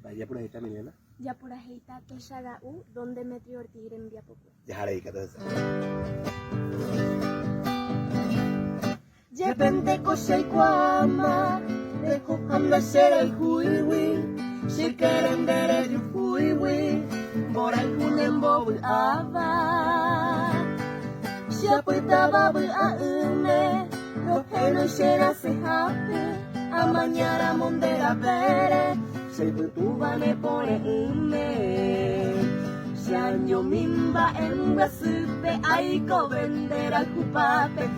Vaya por ahí está Milena. Ya por ahí está que Shaga U, donde Metrio Ortigre en Vía Popular. Ya haré que todo eso. Ya pente cosa y cuama, dejo anda ser el huiwi, si quieren ver el huiwi, por el hunen bobul ava. Si apuntaba bul a une, lo que no será se hape, a mañana mondera vere, se putuba me pone une. Si año mimba en guasupe, ay co vender al cupape.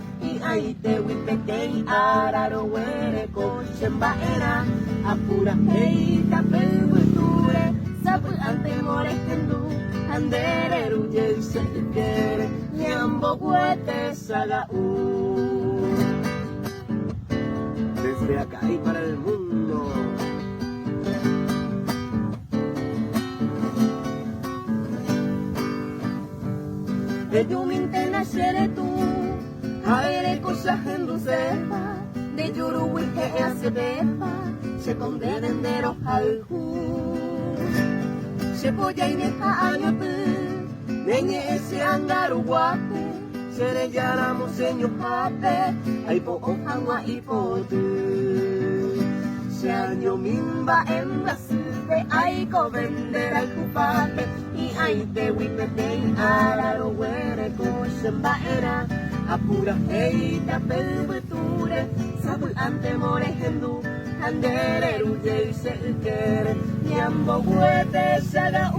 Ay te wipete y araro were cochemba era apura hei tapel culture sabu ante more kendu andere ruye se quiere nyambo guete saga Desde acá y para el mundo. de tu mente naceré tú. Aire cosas en Lucepa, de Yuruwi que hace bepa, se condenen de los aljú. Se polla y neja año tu, neñe ese angaru guape, se le llama señor jape, ay po ojangua y po tu. Se año mimba en la sube, ay co vender al cupape, y ay te wipete y araro huere cochemba era. Apura hei tapel beture, sabu ante more hendu, andere ruye se quiere, nyambo guete saga